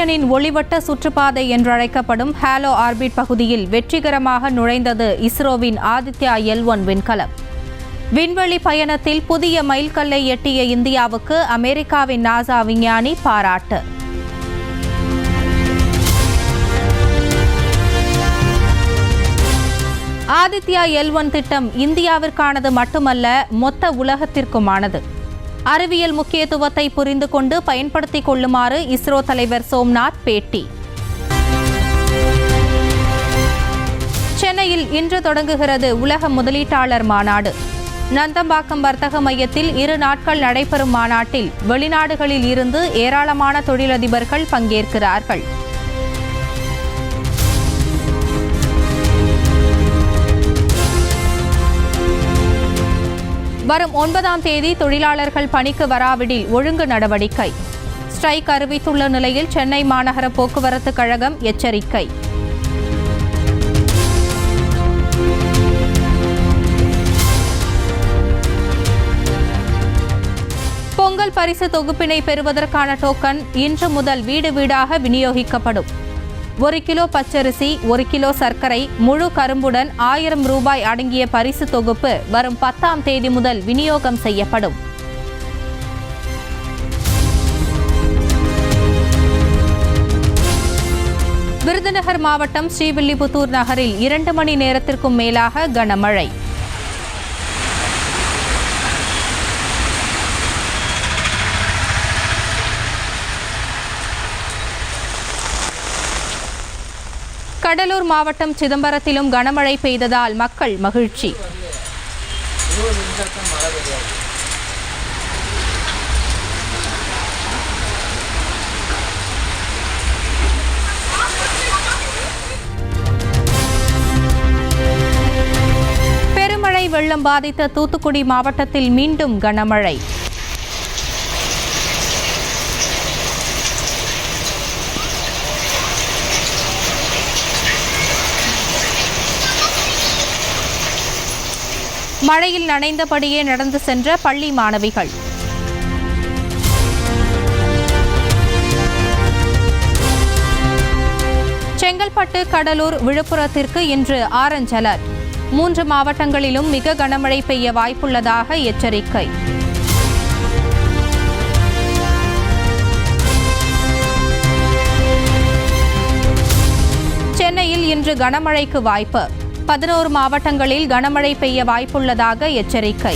சூரியனின் ஒளிவட்ட சுற்றுப்பாதை என்றழைக்கப்படும் ஹாலோ ஆர்பிட் பகுதியில் வெற்றிகரமாக நுழைந்தது இஸ்ரோவின் ஆதித்யா L1 விண்கலம். விண்வெளி பயணத்தில் புதிய மைல்கல்லை எட்டிய இந்தியாவுக்கு அமெரிக்காவின் நாசா விஞ்ஞானி பாராட்டு. ஆதித்யா L1 திட்டம் இந்தியாவிற்கானது மட்டுமல்ல, மொத்த உலகத்திற்குமானது. அறிவியல் முக்கியத்துவத்தை புரிந்து கொண்டு பயன்படுத்திக் கொள்ளுமாறு இஸ்ரோ தலைவர் சோம்நாத் பேட்டி. சென்னையில் இன்று தொடங்குகிறது உலக முதலீட்டாளர் மாநாடு. நந்தம்பாக்கம் வர்த்தக மையத்தில் 2 நாட்கள் நடைபெறும் மாநாட்டில் வெளிநாடுகளில் இருந்து ஏராளமான தொழிலதிபர்கள் பங்கேற்கிறார்கள். வரும் 9ஆம் தேதி தொழிலாளர்கள் பணிக்கு வராவிடில் ஒழுங்கு நடவடிக்கை. ஸ்ட்ரைக் அறிவித்துள்ள நிலையில் சென்னை மாநகர போக்குவரத்து கழகம் எச்சரிக்கை. பொங்கல் பரிசு தொகுப்பினை பெறுவதற்கான டோக்கன் இன்று முதல் வீடு வீடாக விநியோகிக்கப்படும். 1 கிலோ பச்சரிசி, 1 கிலோ சர்க்கரை, முழு கரும்புடன் 1000 ரூபாய் அடங்கிய பரிசு தொகுப்பு வரும் 10ஆம் தேதி முதல் விநியோகம் செய்யப்படும். விருதுநகர் மாவட்டம் ஸ்ரீவில்லிபுத்தூர் நகரில் 2 மணி நேரத்திற்கும் மேலாக கனமழை. கடலூர் மாவட்டம் சிதம்பரத்திலும் கனமழை பெய்ததால் மக்கள் மகிழ்ச்சி. பெருமழை வெள்ளம் பாதித்த தூத்துக்குடி மாவட்டத்தில் மீண்டும் கனமழை. மழையில் நனைந்தபடியே நடந்து சென்ற பள்ளி மாணவிகள். செங்கல்பட்டு, கடலூர், விழுப்புரத்திற்கு இன்று ஆரஞ்ச் அலர்ட். 3 மாவட்டங்களிலும் மிக கனமழை பெய்ய வாய்ப்புள்ளதாக எச்சரிக்கை. சென்னையில் இன்று கனமழைக்கு வாய்ப்பு. 11 மாவட்டங்களில் கனமழை பெய்ய வாய்ப்புள்ளதாக எச்சரிக்கை.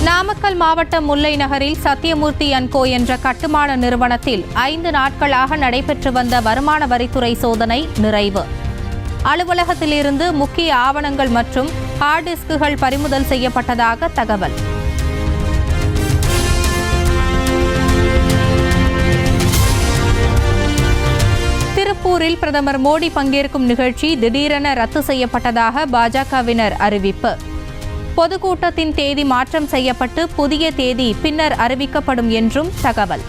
நாமக்கல் மாவட்டம் முல்லை நகரில் சத்தியமூர்த்தி அண்ட் கோ என்ற கட்டுமான நிறுவனத்தில் 5 நாட்களாக நடைபெற்று வந்த வருமான வரித்துறை சோதனை நிறைவு. அலுவலகத்திலிருந்து முக்கிய ஆவணங்கள் மற்றும் ஹார்ட் டிஸ்குகள் பறிமுதல் செய்யப்பட்டதாக தகவல். திருப்பூரில் பிரதமர் மோடி பங்கேற்கும் நிகழ்ச்சி திடீரென ரத்து செய்யப்பட்டதாக பாஜகவினர் அறிவிப்பு. பொதுக்கூட்டத்தின் தேதி மாற்றம் செய்யப்பட்டு புதிய தேதி பின்னர் அறிவிக்கப்படும் என்றும் தகவல்.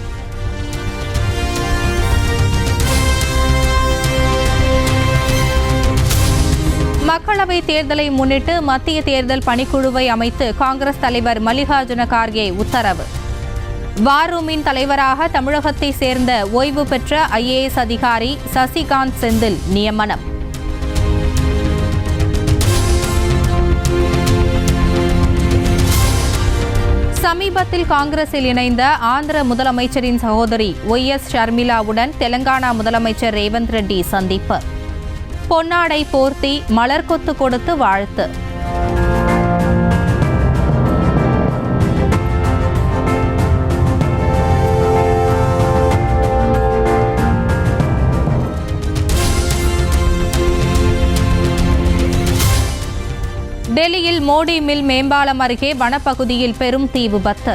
மக்களவைத் தேர்தலை முன்னிட்டு மத்திய தேர்தல் பணிக்குழுவை அமைத்து காங்கிரஸ் தலைவர் மல்லிகார்ஜுன கார்கே உத்தரவு. வார் ரூமின் தலைவராக தமிழகத்தை சேர்ந்த ஓய்வு பெற்ற IAS அதிகாரி சசிகாந்த் செந்தில் நியமனம். சமீபத்தில் காங்கிரஸில் இணைந்த ஆந்திர முதலமைச்சரின் சகோதரி YS ஷர்மிளாவுடன் தெலங்கானா முதலமைச்சர் ரேவந்த் ரெட்டி சந்திப்பு. பொன்னாடை போர்த்தி மலர்கொத்து கொடுத்து வாழ்த்து. டெல்லியில் மோடி மில் மேம்பாலம் அருகே வனப்பகுதியில் பெரும் தீ விபத்து.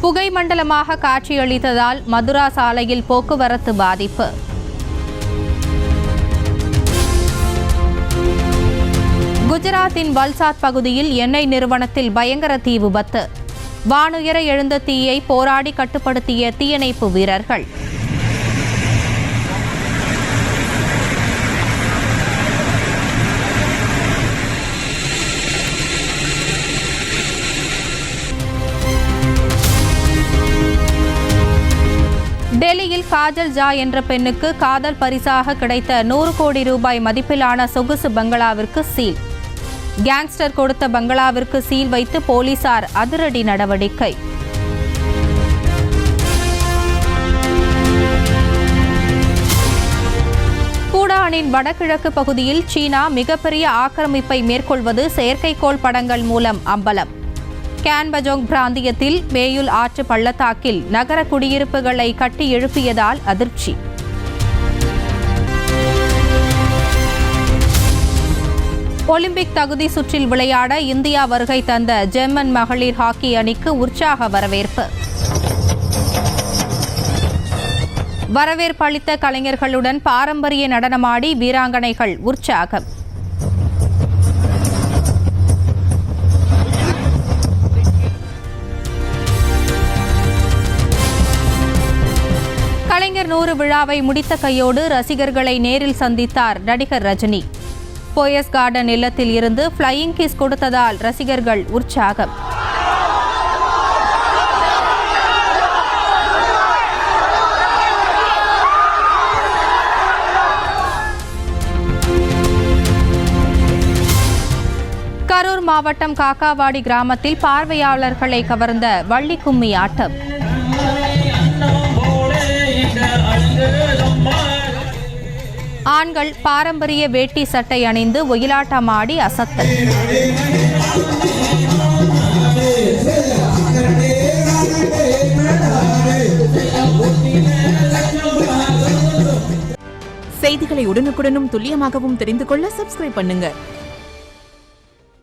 புகை மண்டலமாக காட்சியளித்ததால் மதுரா சாலையில் போக்குவரத்து பாதிப்பு. குஜராத்தின் வல்சாத் பகுதியில் எண்ணெய் நிறுவனத்தில் பயங்கர தீ விபத்து. வானுயர எழுந்த தீயை போராடி கட்டுப்படுத்திய தீயணைப்பு வீரர்கள். டெல்லியில் காஜல் ஜா என்ற பெண்ணுக்கு காதல் பரிசாக கிடைத்த 100 கோடி ரூபாய் மதிப்பிலான சொகுசு பங்களாவிற்கு சீல். கேங்ஸ்டர் கொடுத்த பங்களாவிற்கு சீல் வைத்து போலீசார் அதிரடி நடவடிக்கை. பூடானின் வடகிழக்கு பகுதியில் சீனா மிகப்பெரிய ஆக்கிரமிப்பை மேற்கொள்வது செயற்கைக்கோள் படங்கள் மூலம் அம்பலம். கேன்பஜோங் பிராந்தியத்தில் மேயுல் ஆற்று பள்ளத்தாக்கில் நகர குடியிருப்புகளை கட்டி எழுப்பியதால் அதிர்ச்சி. ஒலிம்பிக் தகுதி சுற்றில் விளையாட இந்தியா வருகை தந்த ஜெர்மன் மகளிர் ஹாக்கி அணிக்கு உற்சாக வரவேற்பு. வரவேற்பளித்த கலைஞர்களுடன் பாரம்பரிய நடனமாடி வீராங்கனைகள் உற்சாகம். கலைஞர் 100 விழாவை முடித்த கையோடு ரசிகர்களை நேரில் சந்தித்தார் நடிகர் ரஜினி. போயஸ் கார்டன் இல்லத்தில் இருந்து ஃப்ளையிங் கிஸ் கொடுத்ததால் ரசிகர்கள் உற்சாகம். கரூர் மாவட்டம் காக்காவாடி கிராமத்தில் பார்வையாளர்களை கவர்ந்த வள்ளி கும்மி ஆட்டம். ஆண்கள் பாரம்பரிய வேட்டி சட்டை அணிந்து ஒயிலாட்டமாடி அசத்தல். செய்திகளை உடனுக்குடனும் துல்லியமாகவும் தெரிந்து கொள்ள சப்ஸ்கிரைப் பண்ணுங்க.